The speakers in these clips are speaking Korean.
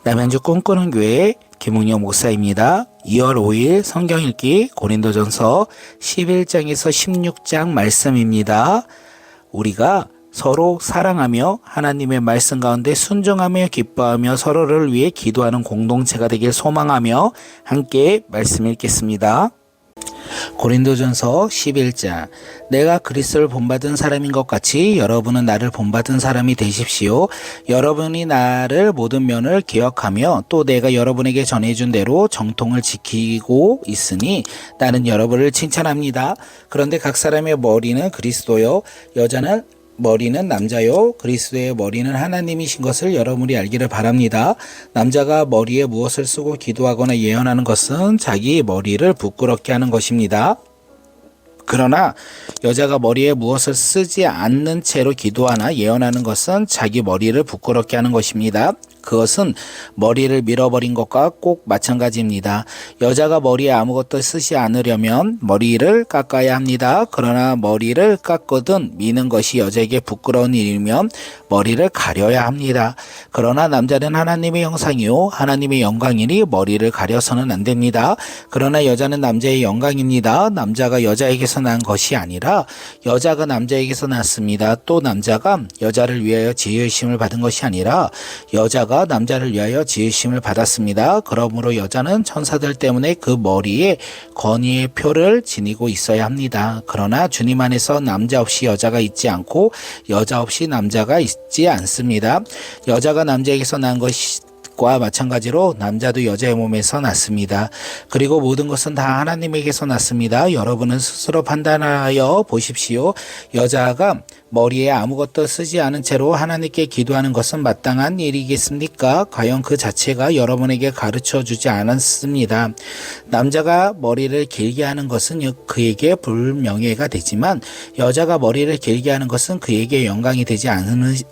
남양주 꿈꾸는 교회 김웅영 목사입니다. 2월 5일 성경 읽기 고린도전서 11장에서 16장 말씀입니다. 우리가 서로 사랑하며 하나님의 말씀 가운데 순종하며 기뻐하며 서로를 위해 기도하는 공동체가 되길 소망하며 함께 말씀 읽겠습니다. 고린도전서 11장. 내가 그리스도를 본받은 사람인 것 같이 여러분은 나를 본받은 사람이 되십시오. 여러분이 나를 모든 면을 기억하며 또 내가 여러분에게 전해준 대로 정통을 지키고 있으니 나는 여러분을 칭찬합니다. 그런데 각 사람의 머리는 그리스도요, 여자는 머리는 남자요, 그리스도의 머리는 하나님이신 것을 여러분이 알기를 바랍니다. 남자가 머리에 무엇을 쓰고 기도하거나 예언하는 것은 자기 머리를 부끄럽게 하는 것입니다. 그러나 여자가 머리에 무엇을 쓰지 않는 채로 기도하나 예언하는 것은 자기 머리를 부끄럽게 하는 것입니다. 그것은 머리를 밀어버린 것과 꼭 마찬가지입니다. 여자가 머리에 아무것도 쓰지 않으려면 머리를 깎아야 합니다. 그러나 머리를 깎거든 미는 것이 여자에게 부끄러운 일이면 머리를 가려야 합니다. 그러나 남자는 하나님의 형상이요 하나님의 영광이니 머리를 가려서는 안 됩니다. 그러나 여자는 남자의 영광입니다. 남자가 여자에게서 난 것이 아니라 여자가 남자에게서 났습니다. 또 남자가 여자를 위하여 지으심을 받은 것이 아니라 여자가 남자를 위하여 지으심을 받았습니다. 그러므로 여자는 천사들 때문에 그 머리에 권위의 표를 지니고 있어야 합니다. 그러나 주님 안에서 남자 없이 여자가 있지 않고 여자 없이 남자가 있지 않습니다. 여자가 남자에게서 난 것이 과 마찬가지로 남자도 여자의 몸에서 났습니다. 그리고 모든 것은 다 하나님에게서 났습니다. 여러분은 스스로 판단하여 보십시오. 여자가 머리에 아무것도 쓰지 않은 채로 하나님께 기도하는 것은 마땅한 일이겠습니까? 과연 그 자체가 여러분에게 가르쳐 주지 않았습니다. 남자가 머리를 길게 하는 것은 그에게 불명예가 되지만 여자가 머리를 길게 하는 것은 그에게 영광이 되지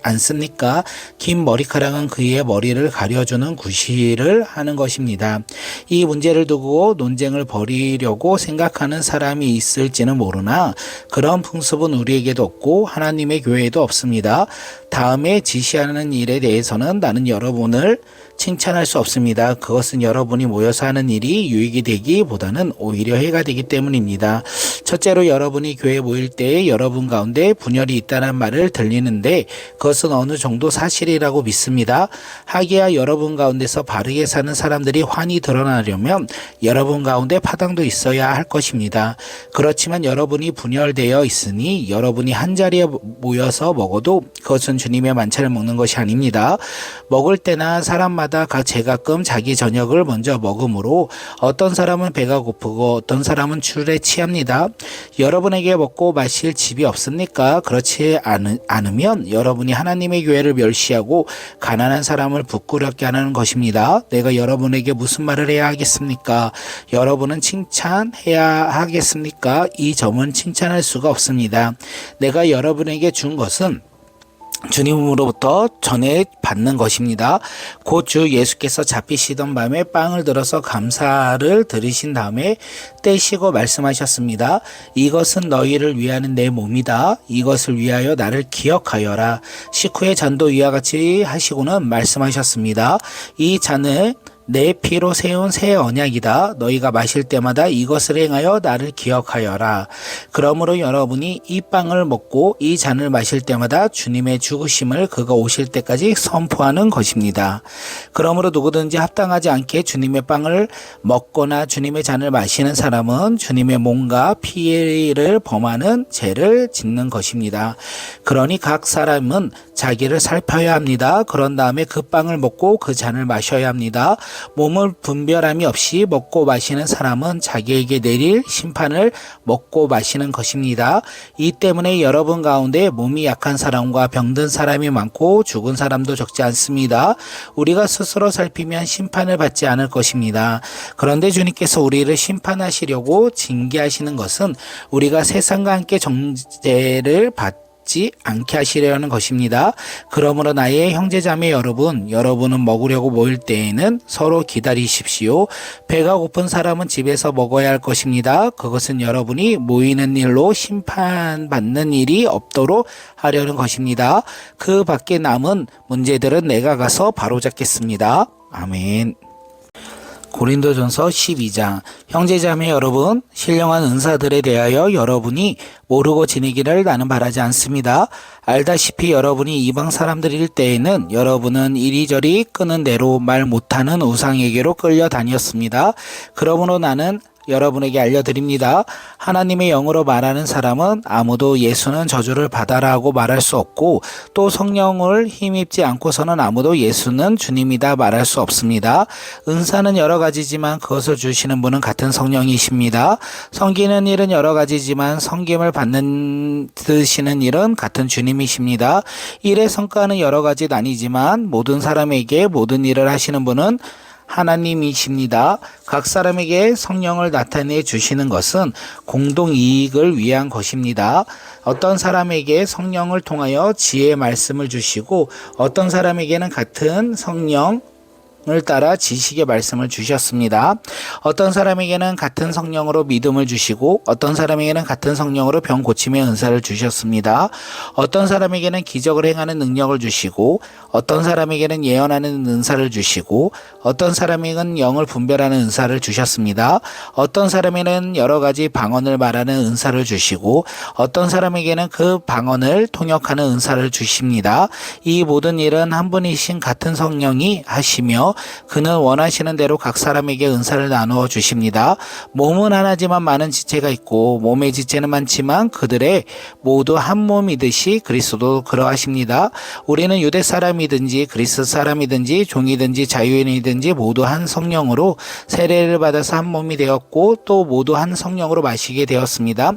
않습니까? 긴 머리카락은 그의 머리를 가려주는 구실을 하는 것입니다. 이 문제를 두고 논쟁을 벌이려고 생각하는 사람이 있을지는 모르나 그런 풍습은 우리에게도 없고 하나님의 교회에도 없습니다. 다음에 지시하는 일에 대해서는 나는 여러분을 칭찬할 수 없습니다. 그것은 여러분이 모여서 하는 일이 유익이 되기보다는 오히려 해가 되기 때문입니다. 첫째로 여러분이 교회에 모일 때에 여러분 가운데 분열이 있다는 말을 들리는데 그것은 어느 정도 사실이라고 믿습니다. 하기야 여러분 가운데서 바르게 사는 사람들이 환히 드러나려면 여러분 가운데 파당도 있어야 할 것입니다. 그렇지만 여러분이 분열되어 있으니 여러분이 한자리에 모여서 먹어도 그것은 주님의 만찬을 먹는 것이 아닙니다. 먹을 때나 사람마다 제가끔 자기 저녁을 먼저 먹으므로 어떤 사람은 배가 고프고 어떤 사람은 술에 취합니다. 여러분에게 먹고 마실 집이 없습니까? 그렇지 않으면 여러분이 하나님의 교회를 멸시하고 가난한 사람을 부끄럽게 하는 것입니다. 내가 여러분에게 무슨 말을 해야 하겠습니까? 여러분은 칭찬해야 하겠습니까? 이 점은 칭찬할 수가 없습니다. 내가 여러분에게 준 것은 주님으로부터 전해 받는 것입니다. 곧 주 예수께서 잡히시던 밤에 빵을 들어서 감사를 드리신 다음에 떼시고 말씀하셨습니다. 이것은 너희를 위하는 내 몸이다. 이것을 위하여 나를 기억하여라. 식후에 잔도 이와 같이 하시고는 말씀하셨습니다. 이 잔은 내 피로 세운 새 언약이다. 너희가 마실 때마다 이것을 행하여 나를 기억하여라. 그러므로 여러분이 이 빵을 먹고 이 잔을 마실 때마다 주님의 죽으심을 그가 오실 때까지 선포하는 것입니다. 그러므로 누구든지 합당하지 않게 주님의 빵을 먹거나 주님의 잔을 마시는 사람은 주님의 몸과 피를 범하는 죄를 짓는 것입니다. 그러니 각 사람은 자기를 살펴야 합니다. 그런 다음에 그 빵을 먹고 그 잔을 마셔야 합니다. 몸을 분별함이 없이 먹고 마시는 사람은 자기에게 내릴 심판을 먹고 마시는 것입니다. 이 때문에 여러분 가운데 몸이 약한 사람과 병든 사람이 많고 죽은 사람도 적지 않습니다. 우리가 스스로 살피면 심판을 받지 않을 것입니다. 그런데 주님께서 우리를 심판하시려고 징계하시는 것은 우리가 세상과 함께 정죄를 받지 않게 하시려는 것입니다. 그러므로 나의 형제자매 여러분은 먹으려고 모일 때에는 서로 기다리십시오. 배가 고픈 사람은 집에서 먹어야 할 것입니다. 그것은 여러분이 모이는 일로 심판받는 일이 없도록 하려는 것입니다. 그 밖에 남은 문제들은 내가 가서 바로잡겠습니다. 아멘. 고린도전서 12장. 형제자매 여러분, 신령한 은사들에 대하여 여러분이 모르고 지내기를 나는 바라지 않습니다. 알다시피 여러분이 이방 사람들일 때에는 여러분은 이리저리 끄는 대로 말 못하는 우상에게로 끌려다녔습니다. 그러므로 나는 여러분에게 알려드립니다. 하나님의 영으로 말하는 사람은 아무도 예수는 저주를 받아라 하고 말할 수 없고, 또 성령을 힘입지 않고서는 아무도 예수는 주님이다 말할 수 없습니다. 은사는 여러 가지지만 그것을 주시는 분은 같은 성령이십니다. 섬기는 일은 여러 가지지만 섬김을 받으시는 일은 같은 주님이십니다. 일의 성과는 여러 가지 아니지만 모든 사람에게 모든 일을 하시는 분은 하나님이십니다. 각 사람에게 성령을 나타내 주시는 것은 공동 이익을 위한 것입니다. 어떤 사람에게 성령을 통하여 지혜의 말씀을 주시고, 어떤 사람에게는 같은 성령을 따라 지식의 말씀을 주셨습니다. 어떤 사람에게는 같은 성령으로 믿음을 주시고, 어떤 사람에게는 같은 성령으로 병 고침의 은사를 주셨습니다. 어떤 사람에게는 기적을 행하는 능력을 주시고, 어떤 사람에게는 예언하는 은사를 주시고, 어떤 사람에게는 영을 분별하는 은사를 주셨습니다. 어떤 사람에게는 여러 가지 방언을 말하는 은사를 주시고, 어떤 사람에게는 그 방언을 통역하는 은사를 주십니다. 이 모든 일은 한 분이신 같은 성령이 하시며 그는 원하시는 대로 각 사람에게 은사를 나누어 주십니다. 몸은 하나지만 많은 지체가 있고, 몸의 지체는 많지만 그들의 모두 한 몸이듯이 그리스도도 그러하십니다. 우리는 유대 사람이든지 그리스 사람이든지 종이든지 자유인이든지 모두 한 성령으로 세례를 받아서 한 몸이 되었고, 또 모두 한 성령으로 마시게 되었습니다.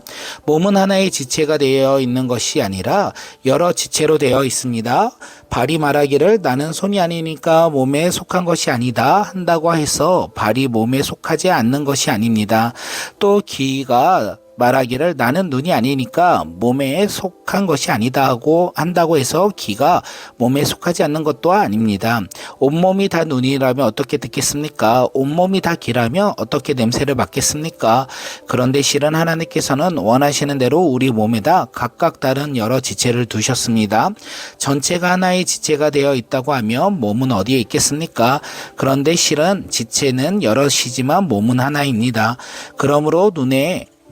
몸은 하나의 지체가 되어 있는 것이 아니라 여러 지체로 되어 있습니다. 발이 말하기를 나는 손이 아니니까 몸에 속한 것이 아니다 한다고 해서 발이 몸에 속하지 않는 것이 아닙니다. 또 귀가 말하기를 나는 눈이 아니니까 몸에 속한 것이 아니다 하고 한다고 해서 귀가 몸에 속하지 않는 것도 아닙니다. 온몸이 다 눈이라면 어떻게 듣겠습니까? 온몸이 다 귀라면 어떻게 냄새를 맡겠습니까? 그런데 실은 하나님께서는 원하시는 대로 우리 몸에다 각각 다른 여러 지체를 두셨습니다. 전체가 하나의 지체가 되어 있다고 하면 몸은 어디에 있겠습니까? 그런데 실은 지체는 여럿이지만 몸은 하나입니다. 그러므로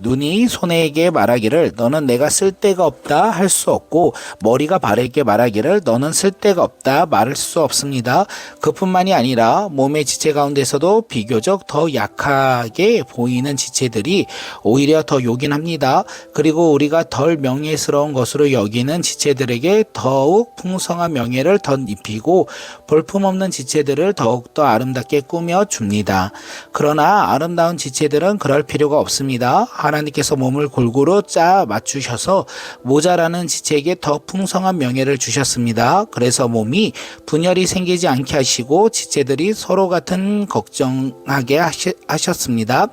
눈이 손에게 말하기를 너는 내가 쓸데가 없다 할 수 없고, 머리가 발에게 말하기를 너는 쓸데가 없다 말할 수 없습니다. 그뿐만이 아니라 몸의 지체 가운데서도 비교적 더 약하게 보이는 지체들이 오히려 더 요긴합니다. 그리고 우리가 덜 명예스러운 것으로 여기는 지체들에게 더욱 풍성한 명예를 덧입히고, 볼품없는 지체들을 더욱더 아름답게 꾸며줍니다. 그러나 아름다운 지체들은 그럴 필요가 없습니다. 하나님께서 몸을 골고루 짜 맞추셔서 모자라는 지체에게 더 풍성한 명예를 주셨습니다. 그래서 몸이 분열이 생기지 않게 하시고 지체들이 서로 같은 걱정하게 하셨습니다.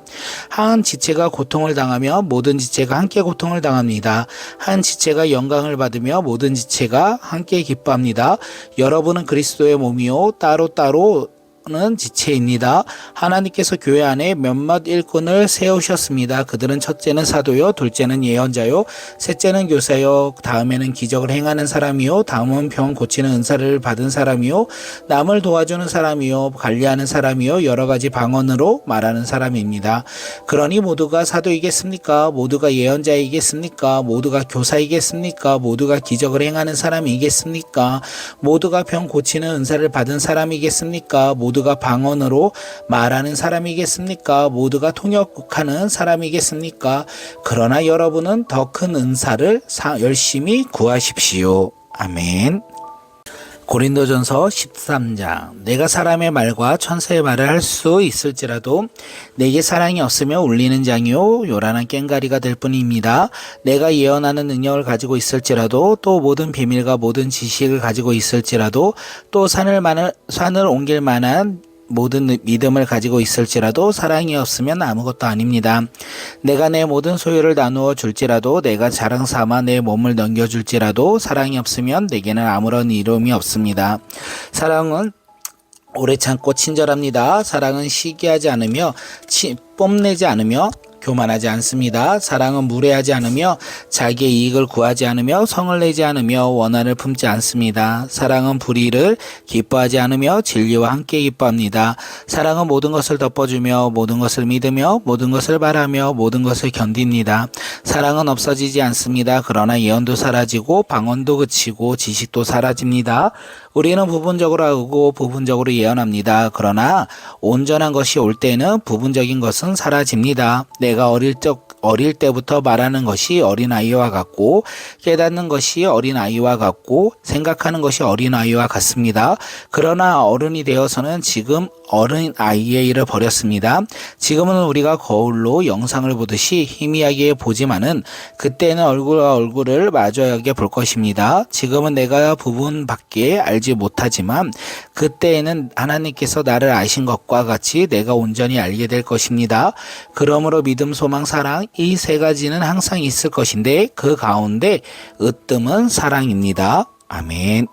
한 지체가 고통을 당하며 모든 지체가 함께 고통을 당합니다. 한 지체가 영광을 받으며 모든 지체가 함께 기뻐합니다. 여러분은 그리스도의 몸이요 따로따로 는 지체입니다. 하나님께서 교회 안에 몇몇 일꾼을 세우셨습니다. 그들은 첫째는 사도요, 둘째는 예언자요, 셋째는 교사요, 다음에는 기적을 행하는 사람이요, 다음은 병 고치는 은사를 받은 사람이요, 남을 도와주는 사람이요, 관리하는 사람이요, 여러 가지 방언으로 말하는 사람입니다. 그러니 모두가 사도이겠습니까? 모두가 예언자이겠습니까? 모두가 교사이겠습니까? 모두가 기적을 행하는 사람이겠습니까? 모두가 병 고치는 은사를 받은 사람이겠습니까? 모두가 방언으로 말하는 사람이겠습니까? 모두가 통역하는 사람이겠습니까? 그러나 여러분은 더 큰 은사를 열심히 구하십시오. 아멘. 고린도전서 13장. 내가 사람의 말과 천사의 말을 할 수 있을지라도 내게 사랑이 없으며 울리는 장이요 요란한 꽹가리가 될 뿐입니다. 내가 예언하는 능력을 가지고 있을지라도, 또 모든 비밀과 모든 지식을 가지고 있을지라도, 또 산을 옮길 만한 모든 믿음을 가지고 있을지라도 사랑이 없으면 아무것도 아닙니다. 내가 내 모든 소유를 나누어 줄지라도, 내가 자랑 삼아 내 몸을 넘겨줄지라도 사랑이 없으면 내게는 아무런 이름이 없습니다. 사랑은 오래 참고 친절합니다. 사랑은 시기하지 않으며 뽐내지 않으며 교만하지 않습니다. 사랑은 무례하지 않으며 자기의 이익을 구하지 않으며 성을 내지 않으며 원한을 품지 않습니다. 사랑은 불의를 기뻐하지 않으며 진리와 함께 기뻐합니다. 사랑은 모든 것을 덮어주며 모든 것을 믿으며 모든 것을 바라며 모든 것을 견딥니다. 사랑은 없어지지 않습니다. 그러나 예언도 사라지고 방언도 그치고 지식도 사라집니다. 우리는 부분적으로 하고 부분적으로 예언합니다. 그러나 온전한 것이 올 때에는 부분적인 것은 사라집니다. 내가 어릴 때부터 말하는 것이 어린아이와 같고 깨닫는 것이 어린아이와 같고 생각하는 것이 어린아이와 같습니다. 그러나 어른이 되어서는 지금 어린아이의 일을 버렸습니다. 지금은 우리가 거울로 영상을 보듯이 희미하게 보지만은 그때는 얼굴과 얼굴을 마주하게 볼 것입니다. 지금은 내가 부분밖에 알지 못하지만 그때에는 하나님께서 나를 아신 것과 같이 내가 온전히 알게 될 것입니다. 그러므로 믿음, 소망, 사랑 이 세 가지는 항상 있을 것인데 그 가운데 으뜸은 사랑입니다. 아멘.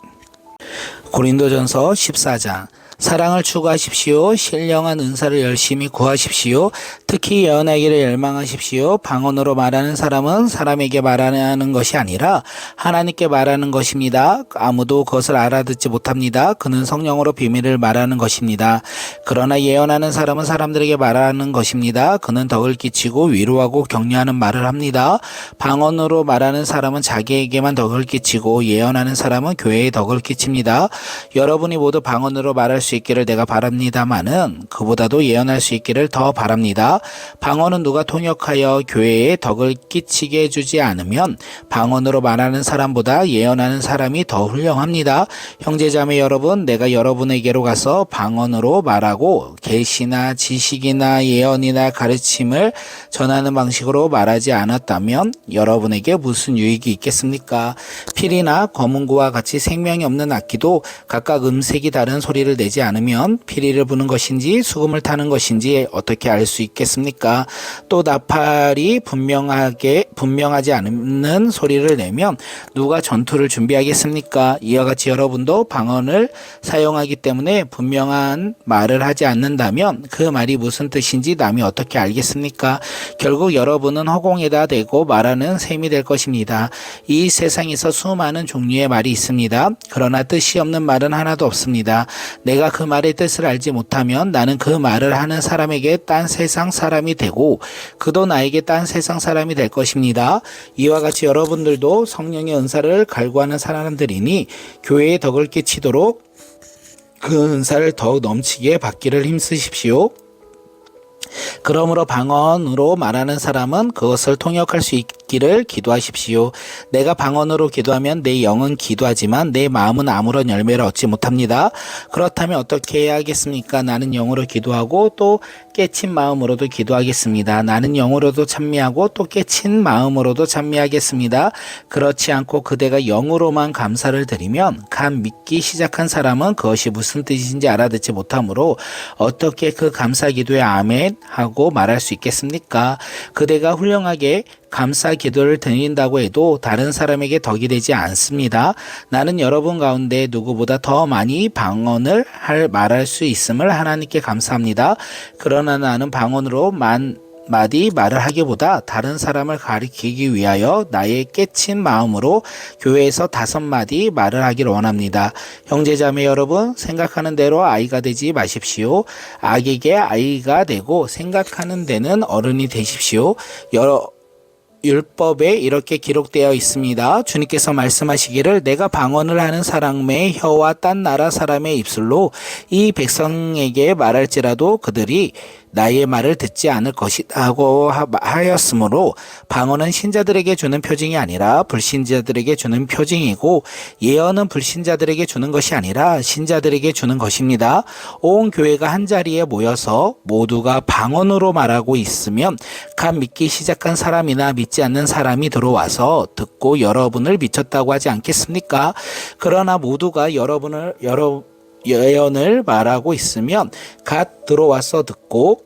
고린도전서 14장. 사랑을 추구하십시오. 신령한 은사를 열심히 구하십시오. 특히 예언하기를 열망하십시오. 방언으로 말하는 사람은 사람에게 말하는 것이 아니라 하나님께 말하는 것입니다. 아무도 그것을 알아듣지 못합니다. 그는 성령으로 비밀을 말하는 것입니다. 그러나 예언하는 사람은 사람들에게 말하는 것입니다. 그는 덕을 끼치고 위로하고 격려하는 말을 합니다. 방언으로 말하는 사람은 자기에게만 덕을 끼치고 예언하는 사람은 교회에 덕을 끼칩니다. 여러분이 모두 방언으로 말할 수 있기를 내가 바랍니다마는 그보다도 예언할 수 있기를 더 바랍니다. 방언은 누가 통역하여 교회에 덕을 끼치게 해주지 않으면 방언으로 말하는 사람보다 예언하는 사람이 더 훌륭합니다. 형제자매 여러분, 내가 여러분에게로 가서 방언으로 말하고 계시나 지식이나 예언이나 가르침을 전하는 방식으로 말하지 않았다면 여러분에게 무슨 유익이 있겠습니까? 필이나 검은고와 같이 생명이 없는 악기도 각각 음색이 다른 소리를 내지 않으면 피리를 부는 것인지 수금을 타는 것인지 어떻게 알 수 있겠습니까? 또 나팔이 분명하지 않는 소리를 내면 누가 전투를 준비하겠습니까? 이와 같이 여러분도 방언을 사용하기 때문에 분명한 말을 하지 않는다면 그 말이 무슨 뜻인지 남이 어떻게 알겠습니까? 결국 여러분은 허공에다 대고 말하는 셈이 될 것입니다. 이 세상에서 수많은 종류의 말이 있습니다. 그러나 뜻이 없는 말은 하나도 없습니다. 내가 그 말의 뜻을 알지 못하면 나는 그 말을 하는 사람에게 딴 세상 사람이 되고 그도 나에게 딴 세상 사람이 될 것입니다. 이와 같이 여러분들도 성령의 은사를 갈구하는 사람들이니 교회에 덕을 끼치도록 그 은사를 더욱 넘치게 받기를 힘쓰십시오. 그러므로 방언으로 말하는 사람은 그것을 통역할 수 있기를 기도하십시오. 내가 방언으로 기도하면 내 영은 기도하지만 내 마음은 아무런 열매를 얻지 못합니다. 그렇다면 어떻게 해야 하겠습니까? 나는 영으로 기도하고 또 깨친 마음으로도 기도하겠습니다. 나는 영으로도 찬미하고 또 깨친 마음으로도 찬미하겠습니다. 그렇지 않고 그대가 영으로만 감사를 드리면 간 믿기 시작한 사람은 그것이 무슨 뜻인지 알아듣지 못하므로 어떻게 그 감사 기도에 아멘 하고 말할 수 있겠습니까? 그대가 훌륭하게 감사 기도를 드린다고 해도 다른 사람에게 덕이 되지 않습니다. 나는 여러분 가운데 누구보다 더 많이 방언을 말할 수 있음을 하나님께 감사합니다. 그러나 나는 방언으로 마디 말을 하기보다 다른 사람을 가리키기 위하여 나의 깨친 마음으로 교회에서 5마디 말을 하기를 원합니다. 형제자매 여러분, 생각하는 대로 아이가 되지 마십시오. 악에게 아이가 되고 생각하는 데는 어른이 되십시오. 율법에 이렇게 기록되어 있습니다. 주님께서 말씀하시기를 내가 방언을 하는 사람의 혀와 딴 나라 사람의 입술로 이 백성에게 말할지라도 그들이 나의 말을 듣지 않을 것이라고 하였으므로 방언은 신자들에게 주는 표징이 아니라 불신자들에게 주는 표징이고 예언은 불신자들에게 주는 것이 아니라 신자들에게 주는 것입니다. 온 교회가 한자리에 모여서 모두가 방언으로 말하고 있으면 간 믿기 시작한 사람이나 믿지 않는 사람이 들어와서 듣고 여러분을 미쳤다고 하지 않겠습니까? 그러나 모두가 예언을 말하고 있으면 갓 들어와서 듣고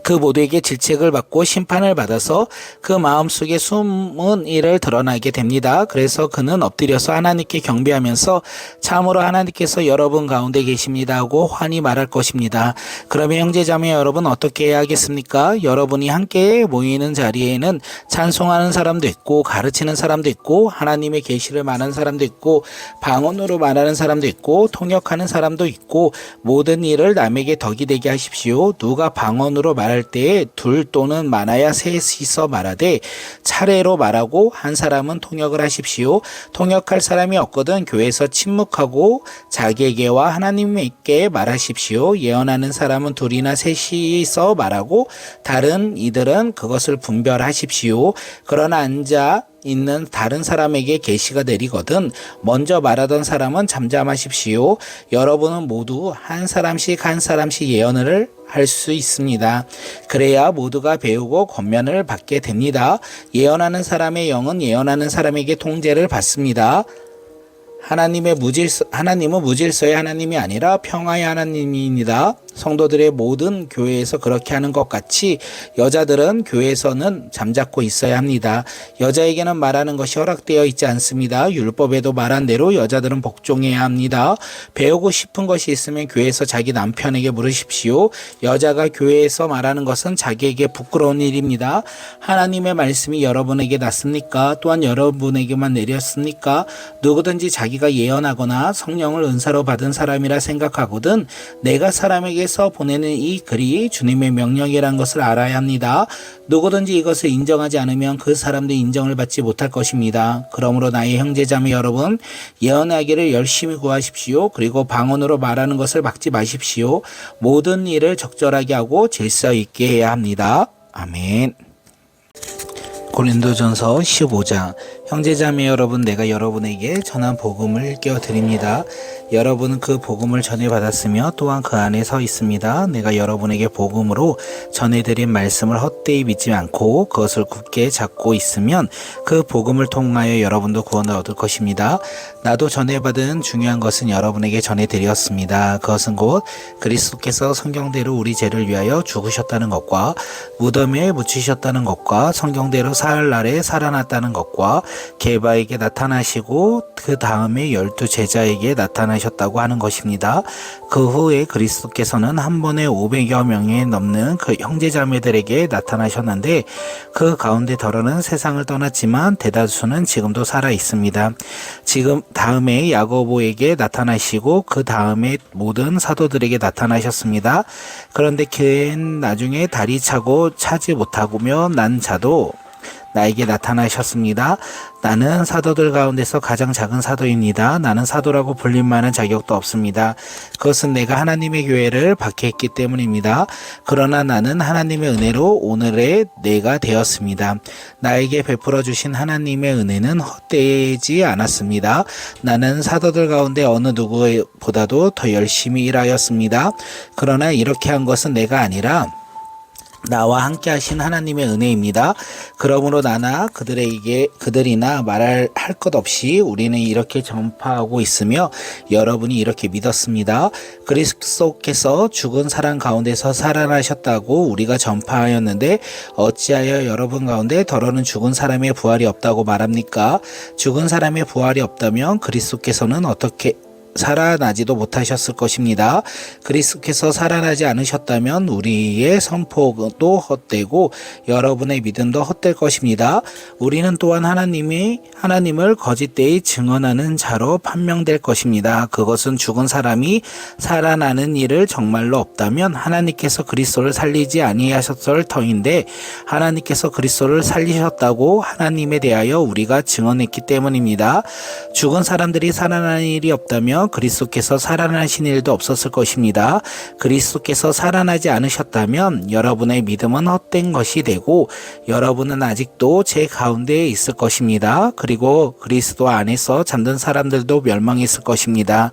그 모두에게 질책을 받고 심판을 받아서 그 마음속에 숨은 일을 드러나게 됩니다. 그래서 그는 엎드려서 하나님께 경배하면서 참으로 하나님께서 여러분 가운데 계십니다 하고 환히 말할 것입니다. 그러면 형제자매 여러분 어떻게 해야 하겠습니까? 여러분이 함께 모이는 자리에는 찬송하는 사람도 있고 가르치는 사람도 있고 하나님의 계시를 말하는 사람도 있고 방언으로 말하는 사람도 있고 통역하는 사람도 있고 모든 일을 남에게 덕이 되게 하십시오. 누가 방언으로 말할 때에 둘 또는 많아야 셋이서 말하되 차례로 말하고 한 사람은 통역을 하십시오. 통역할 사람이 없거든 교회에서 침묵하고 자기에게와 하나님께 말하십시오. 예언하는 사람은 둘이나 셋이서 말하고 다른 이들은 그것을 분별하십시오. 그러나 앉아 있는 다른 사람에게 계시가 내리거든 먼저 말하던 사람은 잠잠하십시오. 여러분은 모두 한 사람씩 예언을 할 수 있습니다. 그래야 모두가 배우고 권면을 받게 됩니다. 예언하는 사람의 영은 예언하는 사람에게 통제를 받습니다. 하나님은 무질서의 하나님이 아니라 평화의 하나님입니다. 성도들의 모든 교회에서 그렇게 하는 것 같이 여자들은 교회에서는 잠자코 있어야 합니다. 여자에게는 말하는 것이 허락되어 있지 않습니다. 율법에도 말한 대로 여자들은 복종해야 합니다. 배우고 싶은 것이 있으면 교회에서 자기 남편에게 물으십시오. 여자가 교회에서 말하는 것은 자기에게 부끄러운 일입니다. 하나님의 말씀이 여러분에게 났습니까? 또한 여러분에게만 내렸습니까? 누구든지 자기가 예언하거나 성령을 은사로 받은 사람이라 생각하거든 내가 사람에게서 보내는 이 글이 주님의 명령이라는 것을 알아야 합니다. 누구든지 이것을 인정하지 않으면 그 사람도 인정을 받지 못할 것입니다. 그러므로 나의 형제자매 여러분 예언하기를 열심히 구하십시오. 그리고 방언으로 말하는 것을 막지 마십시오. 모든 일을 적절하게 하고 질서 있게 해야 합니다. 아멘. 고린도전서 15장 형제자매 여러분 내가 여러분에게 전한 복음을 일깨워드립니다. 여러분은 그 복음을 전해받았으며 또한 그 안에 서 있습니다. 내가 여러분에게 복음으로 전해드린 말씀을 헛되이 믿지 않고 그것을 굳게 잡고 있으면 그 복음을 통하여 여러분도 구원을 얻을 것입니다. 나도 전해받은 중요한 것은 여러분에게 전해드렸습니다. 그것은 곧 그리스도께서 성경대로 우리 죄를 위하여 죽으셨다는 것과 무덤에 묻히셨다는 것과 성경대로 사흘날에 살아났다는 것과 게바에게 나타나시고 그 다음에 12 제자에게 나타나셨다고 하는 것입니다. 그 후에 그리스도께서는 한 번에 500여 명에 넘는 그 형제자매들에게 나타나셨는데 그 가운데 더러는 세상을 떠났지만 대다수는 지금도 살아 있습니다. 지금 다음에 야고보에게 나타나시고 그 다음에 모든 사도들에게 나타나셨습니다. 그런데 그는 나중에 다리 차고 차지 못하고며 난 자도 나에게 나타나셨습니다. 나는 사도들 가운데서 가장 작은 사도입니다. 나는 사도라고 불릴 만한 자격도 없습니다. 그것은 내가 하나님의 교회를 박해했기 때문입니다. 그러나 나는 하나님의 은혜로 오늘의 내가 되었습니다. 나에게 베풀어 주신 하나님의 은혜는 헛되지 않았습니다. 나는 사도들 가운데 어느 누구보다도 더 열심히 일하였습니다. 그러나 이렇게 한 것은 내가 아니라 나와 함께 하신 하나님의 은혜입니다. 그러므로 나나 그들이나 말할 것 없이 우리는 이렇게 전파하고 있으며 여러분이 이렇게 믿었습니다. 그리스도께서 죽은 사람 가운데서 살아나셨다고 우리가 전파하였는데 어찌하여 여러분 가운데 더러는 죽은 사람의 부활이 없다고 말합니까? 죽은 사람의 부활이 없다면 그리스도께서는 어떻게 살아나지도 못하셨을 것입니다. 그리스도께서 살아나지 않으셨다면 우리의 선포도 헛되고 여러분의 믿음도 헛될 것입니다. 우리는 또한 하나님을 거짓되이 증언하는 자로 판명될 것입니다. 그것은 죽은 사람이 살아나는 일을 정말로 없다면 하나님께서 그리스도를 살리지 아니하셨을 터인데 하나님께서 그리스도를 살리셨다고 하나님에 대하여 우리가 증언했기 때문입니다. 죽은 사람들이 살아나는 일이 없다면 그리스도께서 살아나신 일도 없었을 것입니다. 그리스도께서 살아나지 않으셨다면 여러분의 믿음은 헛된 것이 되고 여러분은 아직도 제 가운데에 있을 것입니다. 그리고 그리스도 안에서 잠든 사람들도 멸망했을 것입니다.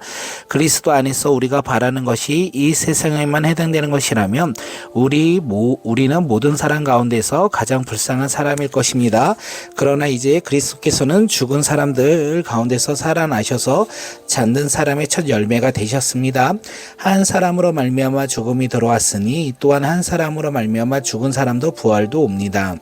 그리스도 안에서 우리가 바라는 것이 이 세상에만 해당되는 것이라면 우리는 모든 사람 가운데서 가장 불쌍한 사람일 것입니다. 그러나 이제 그리스도께서는 죽은 사람들 가운데서 살아나셔서 잠든 사람의 첫 열매가 되셨습니다. 한 사람으로 말미암아 죽음이 들어왔으니 또한 한 사람으로 말미암아 죽은 사람도 부활도 옵니다.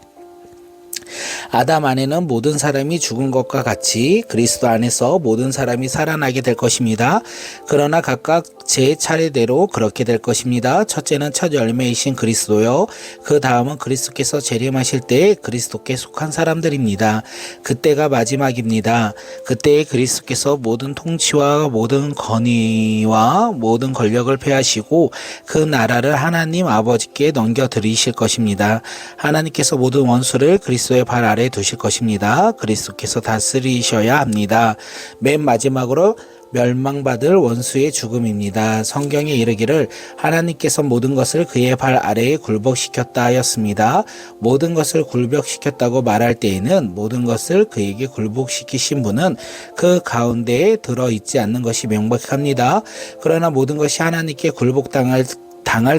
아담 안에는 모든 사람이 죽은 것과 같이 그리스도 안에서 모든 사람이 살아나게 될 것입니다. 그러나 각각 제 차례대로 그렇게 될 것입니다. 첫째는 첫 열매이신 그리스도요. 그 다음은 그리스도께서 재림하실 때 그리스도께 속한 사람들입니다. 그때가 마지막입니다. 그때에 그리스도께서 모든 통치와 모든 권위와 모든 권력을 폐하시고 그 나라를 하나님 아버지께 넘겨드리실 것입니다. 하나님께서 모든 원수를 그리스도의 발 아래 두실 것입니다. 그리스도께서 다스리셔야 합니다. 맨 마지막으로 멸망받을 원수의 죽음입니다. 성경에 이르기를 하나님께서 모든 것을 그의 발 아래에 굴복시켰다 하였습니다. 모든 것을 굴복시켰다고 말할 때에는 모든 것을 그에게 굴복시키신 분은 그 가운데에 들어있지 않는 것이 명백합니다. 그러나 모든 것이 하나님께 굴복당할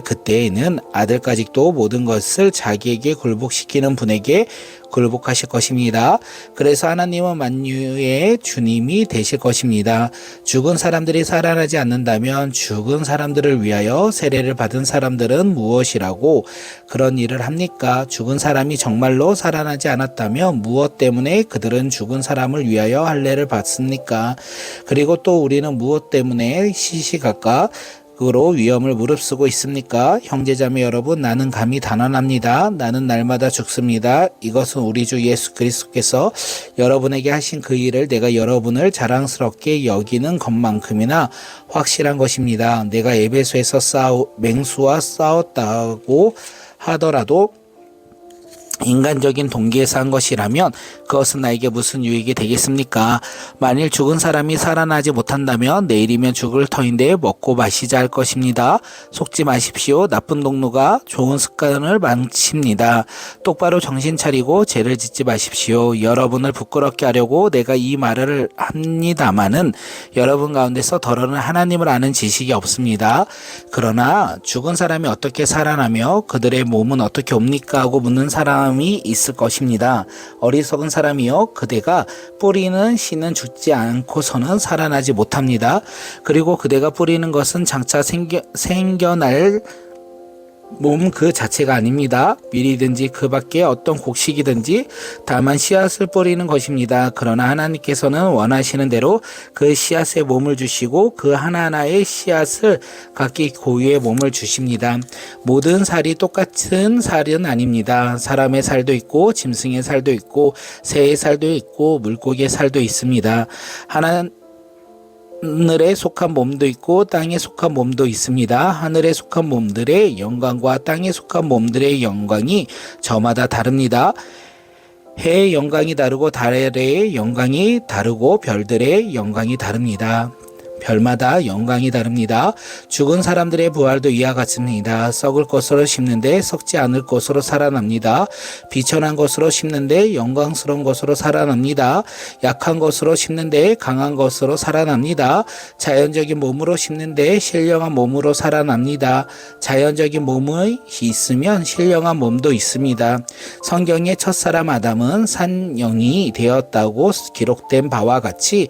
그때에는 아들까지도 모든 것을 자기에게 굴복시키는 분에게 굴복하실 것입니다. 그래서 하나님은 만유의 주님이 되실 것입니다. 죽은 사람들이 살아나지 않는다면 죽은 사람들을 위하여 세례를 받은 사람들은 무엇이라고 그런 일을 합니까? 죽은 사람이 정말로 살아나지 않았다면 무엇 때문에 그들은 죽은 사람을 위하여 할례를 받습니까? 그리고 또 우리는 무엇 때문에 시시각각 으로 위험을 무릅쓰고 있습니까? 형제자매 여러분, 나는 감히 단언합니다. 나는 날마다 죽습니다. 이것은 우리 주 예수 그리스도께서 여러분에게 하신 그 일을 내가 여러분을 자랑스럽게 여기는 것만큼이나 확실한 것입니다. 내가 에베소에서 맹수와 싸웠다고 하더라도 인간적인 동기에서 한 것이라면 그것은 나에게 무슨 유익이 되겠습니까? 만일 죽은 사람이 살아나지 못한다면 내일이면 죽을 터인데 먹고 마시자 할 것입니다. 속지 마십시오. 나쁜 동료가 좋은 습관을 망칩니다. 똑바로 정신 차리고 죄를 짓지 마십시오. 여러분을 부끄럽게 하려고 내가 이 말을 합니다마는 여러분 가운데서 더러는 하나님을 아는 지식이 없습니다. 그러나 죽은 사람이 어떻게 살아나며 그들의 몸은 어떻게 옵니까? 하고 묻는 사람이 있을 것입니다. 어리석은 사람이요, 그대가 뿌리는 씨는 죽지 않고서는 살아나지 못합니다. 그리고 그대가 뿌리는 것은 장차 생겨날 몸 그 자체가 아닙니다. 밀이든지 그 밖에 어떤 곡식이든지 다만 씨앗을 뿌리는 것입니다. 그러나 하나님께서는 원하시는 대로 그 씨앗에 몸을 주시고 그 하나하나의 씨앗을 각기 고유의 몸을 주십니다. 모든 살이 똑같은 살은 아닙니다. 사람의 살도 있고 짐승의 살도 있고 새의 살도 있고 물고기의 살도 있습니다. 하늘에 속한 몸도 있고 땅에 속한 몸도 있습니다. 하늘에 속한 몸들의 영광과 땅에 속한 몸들의 영광이 저마다 다릅니다. 해의 영광이 다르고 달의 영광이 다르고 별들의 영광이 다릅니다. 별마다 영광이 다릅니다. 죽은 사람들의 부활도 이와 같습니다. 썩을 것으로 심는데 썩지 않을 것으로 살아납니다. 비천한 것으로 심는데 영광스러운 것으로 살아납니다. 약한 것으로 심는데 강한 것으로 살아납니다. 자연적인 몸으로 심는데 신령한 몸으로 살아납니다. 자연적인 몸이 있으면 신령한 몸도 있습니다. 성경의 첫사람 아담은 산영이 되었다고 기록된 바와 같이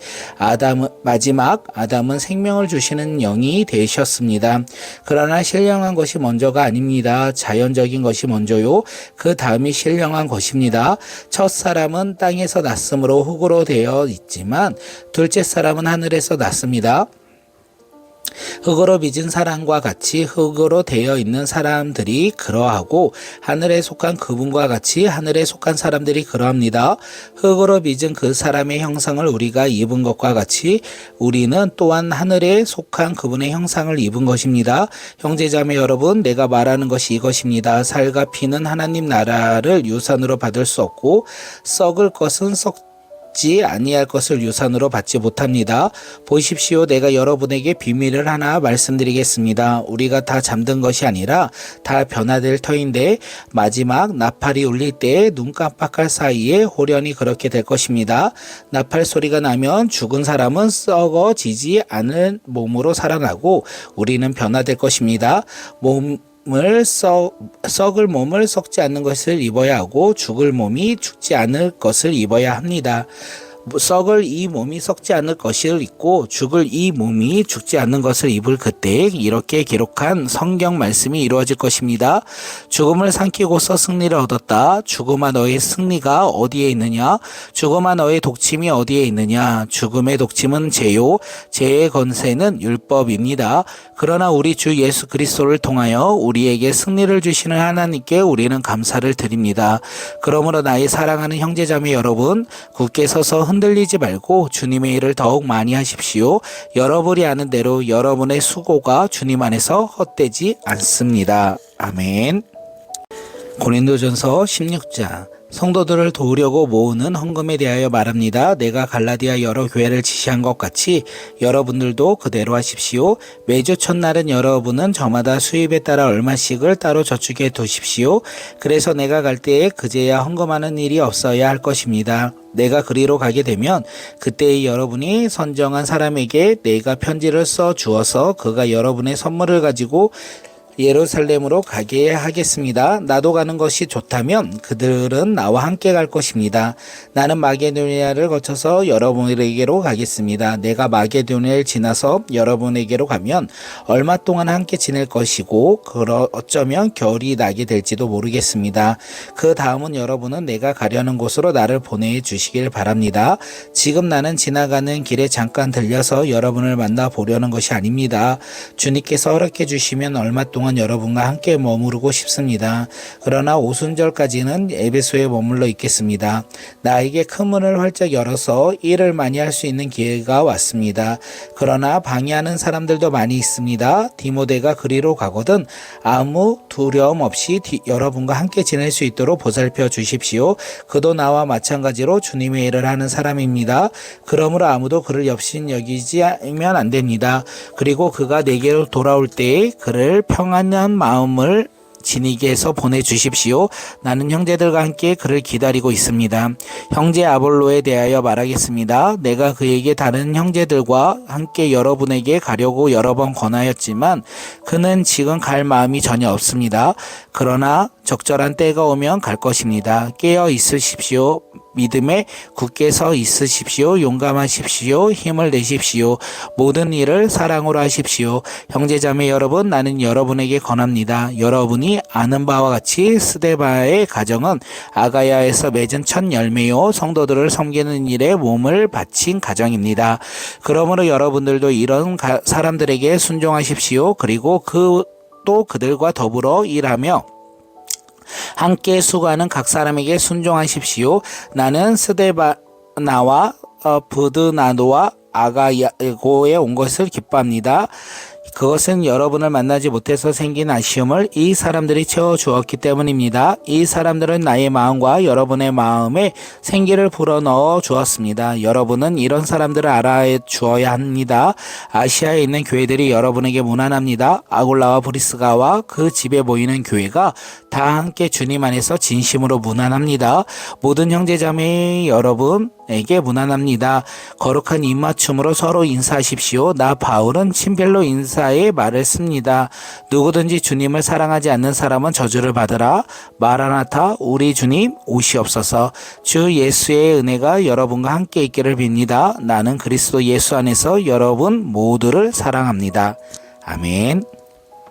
마지막 아담은 생명을 주시는 영이 되셨습니다. 그러나 신령한 것이 먼저가 아닙니다. 자연적인 것이 먼저요. 그 다음이 신령한 것입니다. 첫 사람은 땅에서 났으므로 흙으로 되어 있지만 둘째 사람은 하늘에서 났습니다. 흙으로 빚은 사람과 같이 흙으로 되어 있는 사람들이 그러하고 하늘에 속한 그분과 같이 하늘에 속한 사람들이 그러합니다. 흙으로 빚은 그 사람의 형상을 우리가 입은 것과 같이 우리는 또한 하늘에 속한 그분의 형상을 입은 것입니다. 형제자매 여러분, 내가 말하는 것이 이것입니다. 살과 피는 하나님 나라를 유산으로 받을 수 없고 썩을 것은 썩지 아니할 것을 유산으로 받지 못합니다. 보십시오. 내가 여러분에게 비밀을 하나 말씀드리겠습니다. 우리가 다 잠든 것이 아니라 다 변화될 터인데 마지막 나팔이 울릴 때 눈 깜빡할 사이에 홀연히 그렇게 될 것입니다. 나팔 소리가 나면 죽은 사람은 썩어지지 않을 몸으로 살아나고 우리는 변화될 것입니다. 썩을 몸을 썩지 않는 것을 입어야 하고 죽을 몸이 죽지 않을 것을 입어야 합니다. 썩을 이 몸이 썩지 않을 것을 입고 죽을 이 몸이 죽지 않는 것을 입을 그때 이렇게 기록한 성경 말씀이 이루어질 것입니다. 죽음을 삼키고서 승리를 얻었다. 죽음아 너의 승리가 어디에 있느냐? 죽음아 너의 독침이 어디에 있느냐? 죽음의 독침은 죄요, 죄의 권세는 율법입니다. 그러나 우리 주 예수 그리스도를 통하여 우리에게 승리를 주시는 하나님께 우리는 감사를 드립니다. 그러므로 나의 사랑하는 형제자매 여러분, 굳게 서서 흔들리지 말고 주님의 일을 더욱 많이 하십시오. 여러분이 아는 대로 여러분의 수고가 주님 안에서 헛되지 않습니다. 아멘. 고린도전서 16장. 성도들을 도우려고 모으는 헌금에 대하여 말합니다. 내가 갈라디아 여러 교회를 지시한 것 같이 여러분들도 그대로 하십시오. 매주 첫날은 여러분은 저마다 수입에 따라 얼마씩을 따로 저축해 두십시오. 그래서 내가 갈 때에 그제야 헌금하는 일이 없어야 할 것입니다. 내가 그리로 가게 되면 그때 여러분이 선정한 사람에게 내가 편지를 써 주어서 그가 여러분의 선물을 가지고 예루살렘으로 가게 하겠습니다. 나도 가는 것이 좋다면 그들은 나와 함께 갈 것입니다. 나는 마게도니아를 거쳐서 여러분에게로 가겠습니다. 내가 마게도니아를 지나서 여러분에게로 가면 얼마 동안 함께 지낼 것이고 어쩌면 겨울이 나게 될지도 모르겠습니다. 그 다음은 여러분은 내가 가려는 곳으로 나를 보내주시길 바랍니다. 지금 나는 지나가는 길에 잠깐 들려서 여러분을 만나보려는 것이 아닙니다. 주님께서 허락해 주시면 얼마 동안 여러분과 함께 머무르고 싶습니다. 그러나 오순절까지는 에베소에 머물러 있겠습니다. 나에게 큰 문을 활짝 열어서 일을 많이 할 수 있는 기회가 왔습니다. 그러나 방해하는 사람들도 많이 있습니다. 디모데가 그리로 가거든 아무 두려움 없이 여러분과 함께 지낼 수 있도록 보살펴 주십시오. 그도 나와 마찬가지로 주님의 일을 하는 사람입니다. 그러므로 아무도 그를 업신여기지면 안 됩니다. 그리고 그가 내게로 돌아올 때에 그를 평안한 마음을 지니게 해서 보내주십시오. 나는 형제들과 함께 그를 기다리고 있습니다. 형제 아볼로에 대하여 말하겠습니다. 내가 그에게 다른 형제들과 함께 여러분에게 가려고 여러 번 권하였지만 그는 지금 갈 마음이 전혀 없습니다. 그러나 적절한 때가 오면 갈 것입니다. 깨어 있으십시오. 믿음에 굳게 서 있으십시오. 용감하십시오. 힘을 내십시오. 모든 일을 사랑으로 하십시오. 형제자매 여러분, 나는 여러분에게 권합니다. 여러분이 아는 바와 같이 스데바의 가정은 아가야에서 맺은 첫 열매요 성도들을 섬기는 일에 몸을 바친 가정입니다. 그러므로 여러분들도 이런 사람들에게 순종하십시오. 그리고 또 그들과 더불어 일하며 함께 수고하는 각 사람에게 순종하십시오. 나는 스데바나와 부드나도와 아가야고에 온 것을 기뻐합니다. 그것은 여러분을 만나지 못해서 생긴 아쉬움을 이 사람들이 채워주었기 때문입니다. 이 사람들은 나의 마음과 여러분의 마음에 생기를 불어넣어 주었습니다. 여러분은 이런 사람들을 알아주어야 합니다. 아시아에 있는 교회들이 여러분에게 무난합니다. 아굴라와 브리스가와 그 집에 모이는 교회가 다 함께 주님 안에서 진심으로 무난합니다. 모든 형제자매 여러분에게 무난합니다. 거룩한 입맞춤으로 서로 인사하십시오. 나 바울은 친별로 인사의 말을 씁니다. 누구든지 주님을 사랑하지 않는 사람은 저주를 받으라. 마라나타 우리 주님 오시옵소서. 주 예수의 은혜가 여러분과 함께 있기를 빕니다. 나는 그리스도 예수 안에서 여러분 모두를 사랑합니다. 아멘.